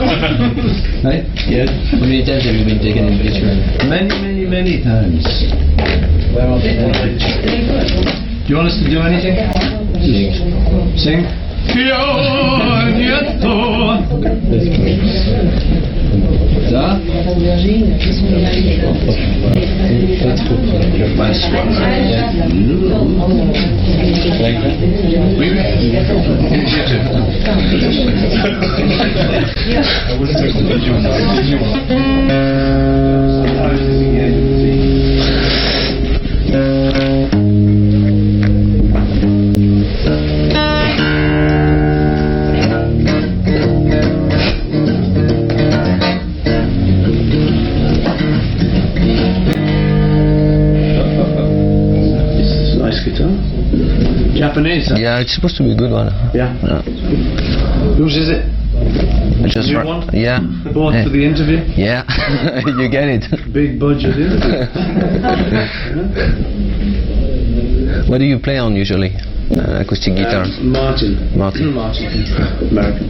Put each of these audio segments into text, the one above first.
Right? Yes. How many times have you been taken in picture? Many times. Do you want us to do anything? Sing? Ça? Japanese, huh? Yeah, it's supposed to be a good one. Yeah. Whose is it? I just New one? Yeah. Bought for the interview? Yeah. You get it. Big budget interview. What do you play on usually? Acoustic guitar. Martin. Martin. American.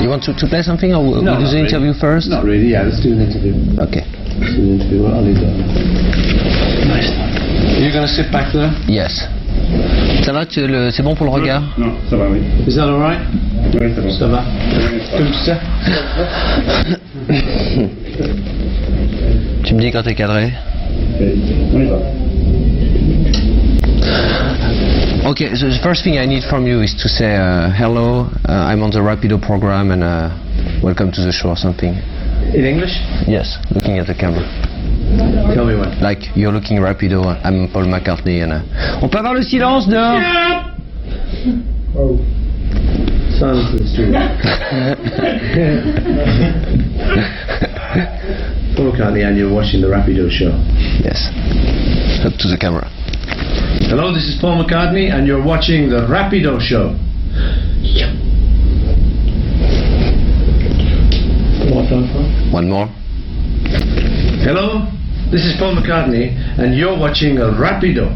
You want to play something, or we'll do the really. interview first? Not really, yeah, let's do an interview. Okay. Let's do an interview. What I'll leave that. Nice. You're going to sit back there? Yes. Ça va, c'est bon pour le regard? Non, ça va, oui. Is that alright? Oui, ça va. Comme ça. Tu me dis quand t'es cadré? On y va. Okay, so the first thing I need from you is to say hello, I'm on the Rapido program and welcome to the show or something. In English? Yes, looking at the camera. Tell me what. Like, you're looking Rapido, I'm Paul McCartney and... On peut avoir le silence de... Oh. Silence in the street. Paul McCartney, and you're watching the Rapido show. Yes. Up to the camera. Hello, this is Paul McCartney, and you're watching the Rapido show. One more. Hello, this is Paul McCartney, and you're watching a Rapido.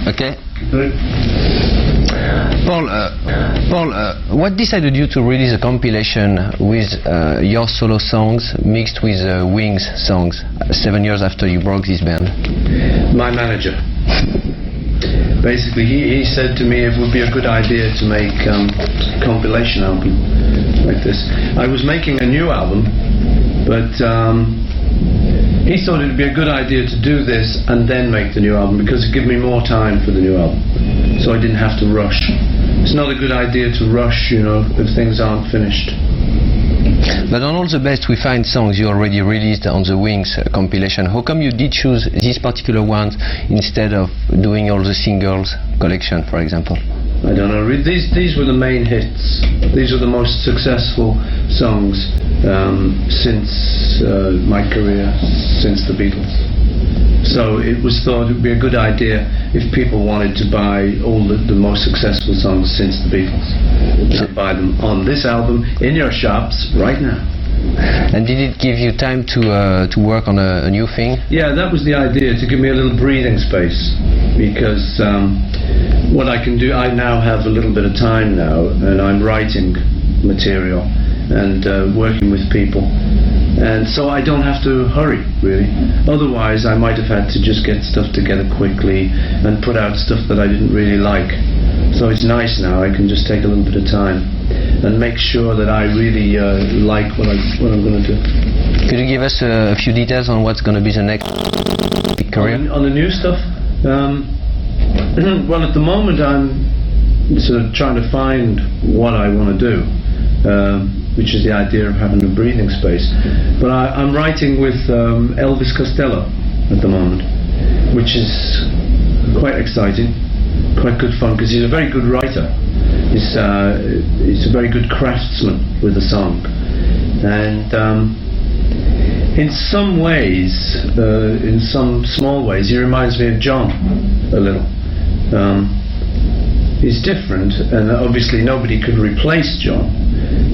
Okay. Paul, what decided you to release a compilation with your solo songs mixed with Wings songs 7 years after you broke this band? My manager. Basically, he said to me it would be a good idea to make a compilation album like this. I was making a new album, but he thought it would be a good idea to do this and then make the new album because it would give me more time for the new album, so I didn't have to rush. It's not a good idea to rush, you know, if things aren't finished. But on All the Best we find songs you already released on the Wings compilation. How come you did choose these particular ones instead of doing all the singles collection, for example? I don't know. These were the main hits. These were the most successful songs since my career, since the Beatles. So it was thought it would be a good idea if people wanted to buy all the most successful songs since the Beatles, to buy them on this album in your shops right now. And did it give you time to work on a new thing? Yeah, that was the idea, to give me a little breathing space, because what I can do, I now have a little bit of time now, and I'm writing material and working with people. And so I don't have to hurry, really. Otherwise, I might have had to just get stuff together quickly and put out stuff that I didn't really like. So it's nice now. I can just take a little bit of time and make sure that I really like what I'm going to do. Could you give us a few details on what's going to be the next career? On the new stuff? Well, at the moment, I'm sort of trying to find what I want to do. Which is the idea of having a breathing space. But I'm writing with Elvis Costello at the moment, which is quite exciting, quite good fun, because he's a very good writer. He's a very good craftsman with the song. And in some ways, in some small ways, he reminds me of John a little. is different, and obviously nobody could replace John.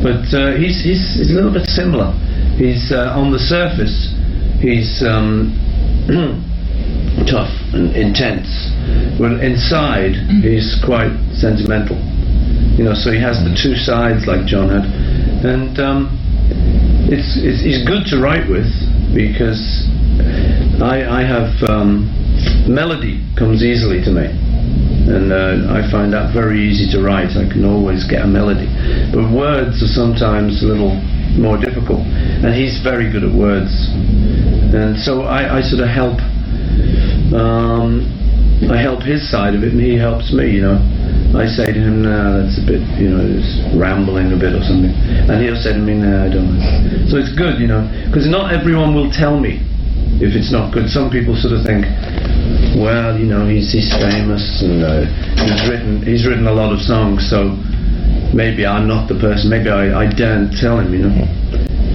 But he's a little bit similar. He's on the surface, he's tough and intense, but inside he's quite sentimental. You know, so he has the two sides like John had, and he's good to write with because I have melody comes easily to me, and I find that very easy to write. I can always get a melody, but words are sometimes a little more difficult, and he's very good at words, and so I sort of help. I help his side of it, and he helps me. You know, I say to him, "No, that's a bit, you know, it's rambling a bit or something," and he'll say to me, "No, I don't know." So it's good, you know, because not everyone will tell me if it's not good. Some people sort of think, well, you know, he's famous and he's written a lot of songs, so maybe I'm not the person. Maybe I daren't tell him, you know.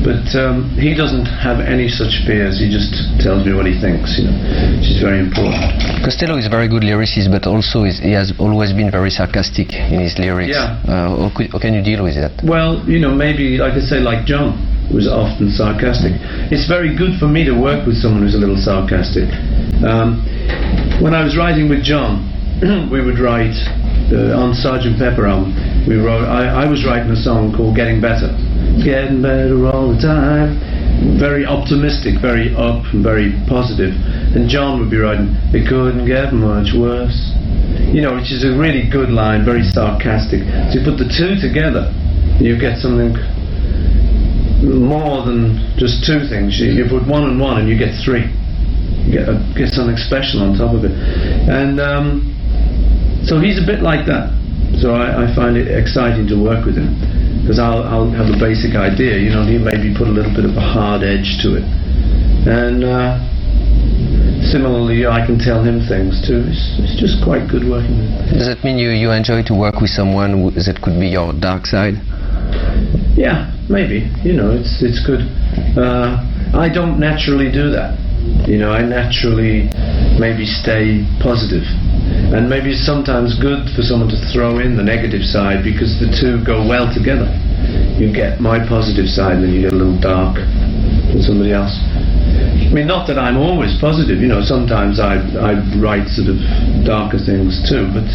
But he doesn't have any such fears. He just tells me what he thinks, you know, which is very important. Costello is a very good lyricist, but also he has always been very sarcastic in his lyrics. Yeah. How can you deal with that? Well, you know, maybe, like I say, like John was often sarcastic. It's very good for me to work with someone who's a little sarcastic. When I was writing with John, we would write on Sgt. Pepper album. I was writing a song called Getting Better. Getting better all the time. Very optimistic, very up and very positive. And John would be writing, it couldn't get much worse. You know, which is a really good line, very sarcastic. So you put the two together, you get something more than just two things. You put one and one and you get three. You get something special on top of it. And so he's a bit like that. So I find it exciting to work with him, because I'll have a basic idea, you know, and he'll maybe put a little bit of a hard edge to it. And similarly, I can tell him things too. It's just quite good working with him. Does that mean you enjoy to work with someone that could be your dark side? Yeah, maybe. You know, it's good. I don't naturally do that. You know, I naturally maybe stay positive. And maybe it's sometimes good for someone to throw in the negative side, because the two go well together. You get my positive side and then you get a little dark from somebody else. I mean, not that I'm always positive, you know, sometimes I write sort of darker things too, but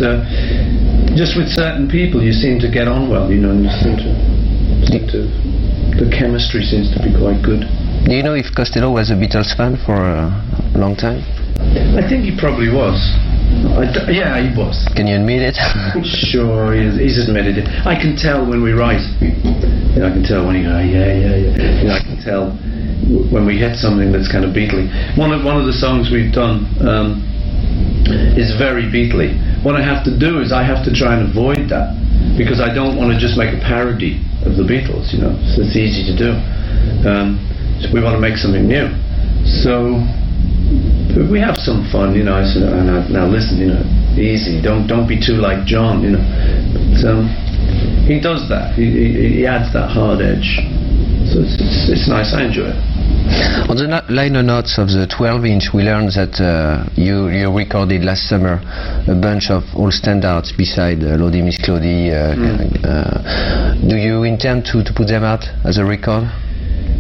just with certain people you seem to get on well, you know, and you seem to the chemistry seems to be quite good. Do you know if Costello was a Beatles fan for a long time? I think he probably was. Yeah, he was. Can you admit it? Sure, he's admitted it. I can tell when we write. You know, I can tell when he goes, yeah. You know, I can tell when we hit something that's kind of Beatley. One of the songs we've done is very Beatley. What I have to do is I have to try and avoid that, because I don't want to just make a parody of the Beatles, you know, so it's easy to do. So we want to make something new. So we have some fun, you know. I said, now listen, you know, easy, don't be too like John, you know. But he does that. He adds that hard edge. So it's nice. I enjoy it. On the liner notes of the 12-inch, we learned that you recorded last summer a bunch of old standards beside Lodi Miss Claudie. Do you intend to put them out as a record?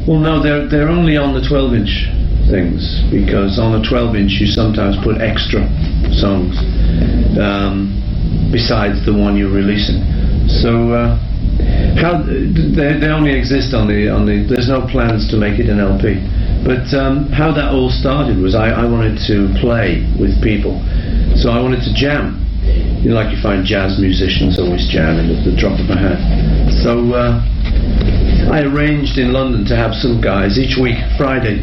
Well, no, they're only on the 12-inch things, because on the 12-inch you sometimes put extra songs besides the one you're releasing. So how they only exist on the. There's no plans to make it an LP. But how that all started was I wanted to play with people, so I wanted to jam. You know, like you find jazz musicians always jamming at the drop of a hat. So I arranged in London to have some guys each week, Friday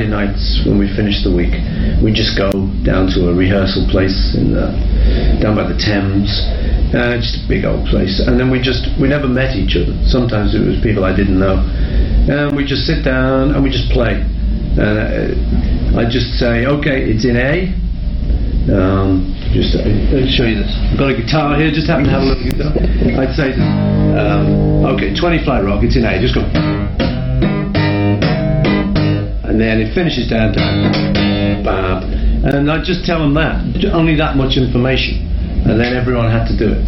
nights when we finish the week, we just go down to a rehearsal place down by the Thames, just a big old place, and then we never met each other. Sometimes it was people I didn't know, and we just sit down and we just play. And I just say, okay, it's in A. Let me show you this. I've got a guitar here, just happen to have a little guitar. I'd say this. Okay, 20 Flight Rock, it's in A, just go. And then it finishes down to bam. And I just tell them that, only that much information. and then everyone had to do it.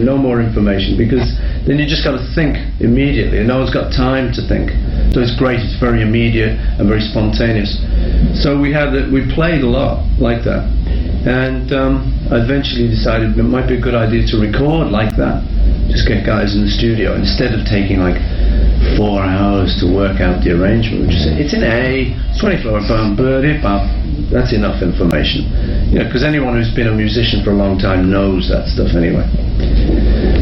No more information, because then you just got to think immediately, and no one's got time to think. So it's great, it's very immediate and very spontaneous. So we played a lot like that, and I eventually decided it might be a good idea to record like that. Just get guys in the studio instead of taking like 4 hours to work out the arrangement. Just say, it's in A, 24 bum, bum. That's enough information. Because anyone who's been a musician for a long time knows that stuff anyway.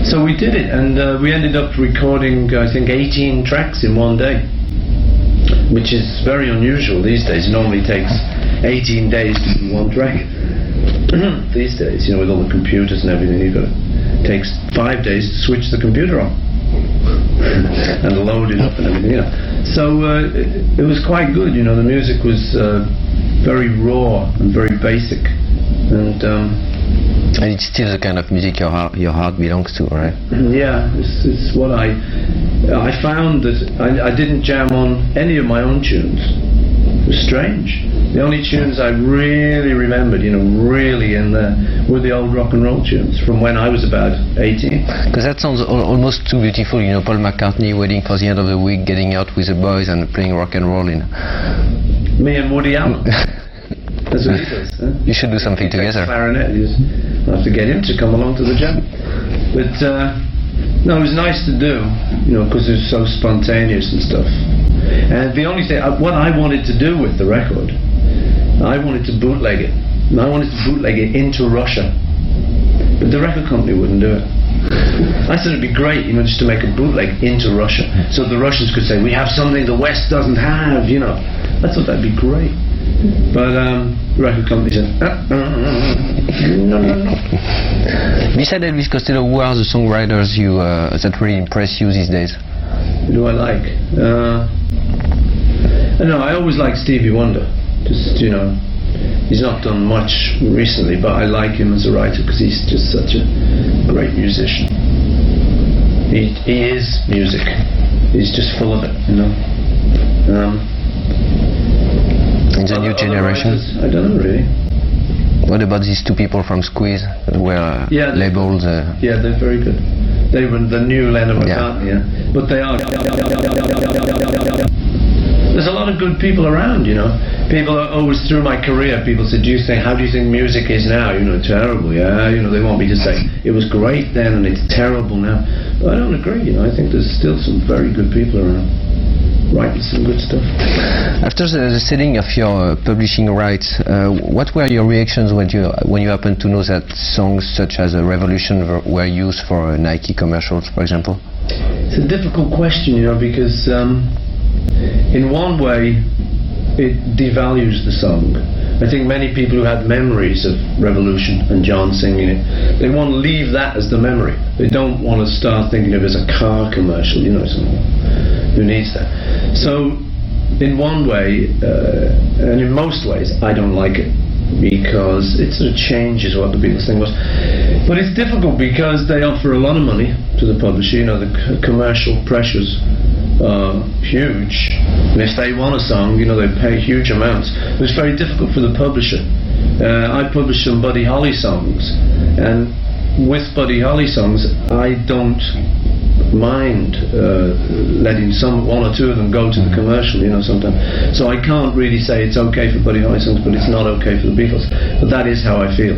So we did it, and we ended up recording, I think, 18 tracks in one day, which is very unusual these days. It normally takes 18 days to do one track. These days, with all the computers and everything, it takes 5 days to switch the computer on and load it up and everything. So it was quite good. The music was very raw and very basic, and it's still the kind of music your heart belongs to, right? Yeah, it's what I found that I didn't jam on any of my own tunes. It was strange. The only tunes I really remembered, really in there, were the old rock and roll tunes from when I was about 18. Because that sounds almost too beautiful, Paul McCartney waiting for the end of the week, getting out with the boys and playing rock and roll in. Me and Woody Allen. That's what he does. Huh? You should do something together. Clarinet. I'll have to get him to come along to the jam. But no, it was nice to do, because it was so spontaneous and stuff. And the only thing, what I wanted to do with the record, I wanted to bootleg it. And I wanted to bootleg it into Russia. But the record company wouldn't do it. I thought it'd be great, just to make a bootleg into Russia, so the Russians could say, we have something the West doesn't have, I thought that'd be great. But the record company said, no. Besides Elvis Costello, who are the songwriters that really impress you these days? Who do I like? I always liked Stevie Wonder. Just, he's not done much recently, but I like him as a writer because he's just such a great musician. He is music. He's just full of it, In the new generation? Writers, I don't know really. What about these two people from Squeeze that were labeled? Yeah, they're very good. They were the new Lennon McCartney, but they are. There's a lot of good people around, People are always, through my career, people said, how do you think music is now? Terrible, yeah. They want me to say, it was great then and it's terrible now. But I don't agree, I think there's still some very good people around, writing some good stuff. After the selling of your publishing rights, what were your reactions when you happened to know that songs such as Revolution were used for Nike commercials, for example? It's a difficult question, because in one way it devalues the song. I think many people who had memories of Revolution and John singing it, they want to leave that as the memory. They don't want to start thinking of it as a car commercial, who needs that? So in one way, and in most ways, I don't like it, because it sort of changes what the Beatles thing was. But it's difficult because they offer a lot of money to the publisher. The commercial pressures are huge, and if they want a song, they pay huge amounts. It was very difficult for the publisher. I published some Buddy Holly songs, and with Buddy Holly songs, I don't mind letting one or two of them go to the commercial, sometimes. So I can't really say it's okay for Buddy Holly songs, but it's not okay for the Beatles. But that is how I feel.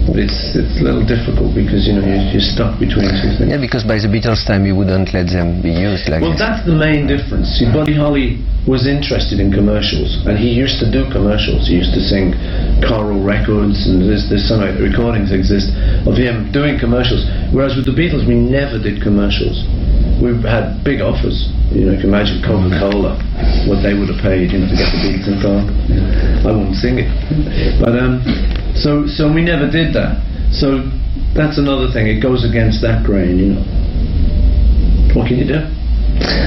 It's a little difficult because you're stuck between two things. Yeah, because by the Beatles' time you wouldn't let them be used like this. Well, that's the main difference. See, Buddy Holly was interested in commercials, and he used to do commercials. He used to sing choral records, and there's some recordings exist of him doing commercials. Whereas with the Beatles, we never did commercials. We had big offers. You can imagine Coca-Cola, what they would have paid, to get the Beatles in Coke. I won't sing it, but so we never did that. So that's another thing. It goes against that grain, What can you do?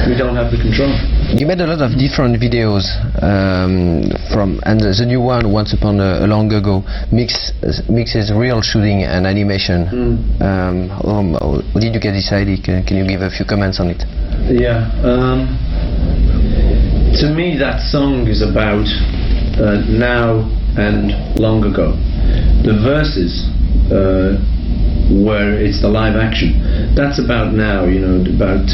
We don't have the control. You made a lot of different videos and the new one, Once Upon a Long Ago, mixes real shooting and animation. How did you get this idea? Can you give a few comments on it? Yeah. To me, that song is about now and long ago. The verses where it's the live action. That's about now, about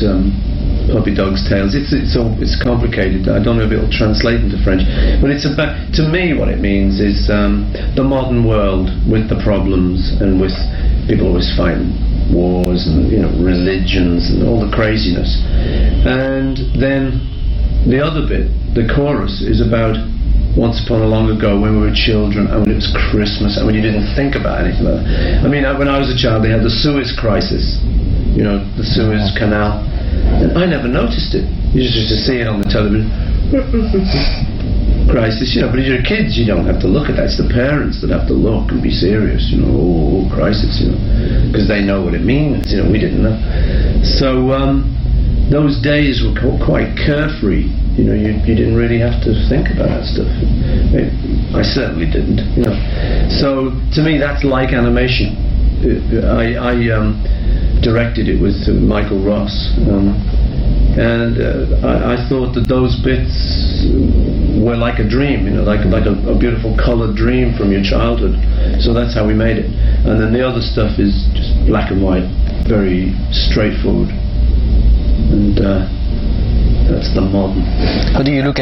Puppy Dog's Tales. It's complicated. I don't know if it'll translate into French, but it's about, to me, what it means is the modern world with the problems and with people always fighting wars and religions and all the craziness. And then the other bit, the chorus, is about once upon a long ago when we were children and when it was Christmas and when you didn't think about anything like that. I mean, when I was a child, they had the Suez Crisis, the Suez Canal, and I never noticed it. You just used to see it on the television. Crisis, but if you're kids, you don't have to look at that. It's the parents that have to look and be serious, crisis, because they know what it means. We didn't know. So those days were quite carefree. You didn't really have to think about that stuff. I certainly didn't. So to me, that's like animation. I directed it with Michael Ross, and I thought that those bits were like a dream, like a beautiful coloured dream from your childhood. So that's how we made it. And then the other stuff is just black and white, very straightforward. And that's the modern. How do you look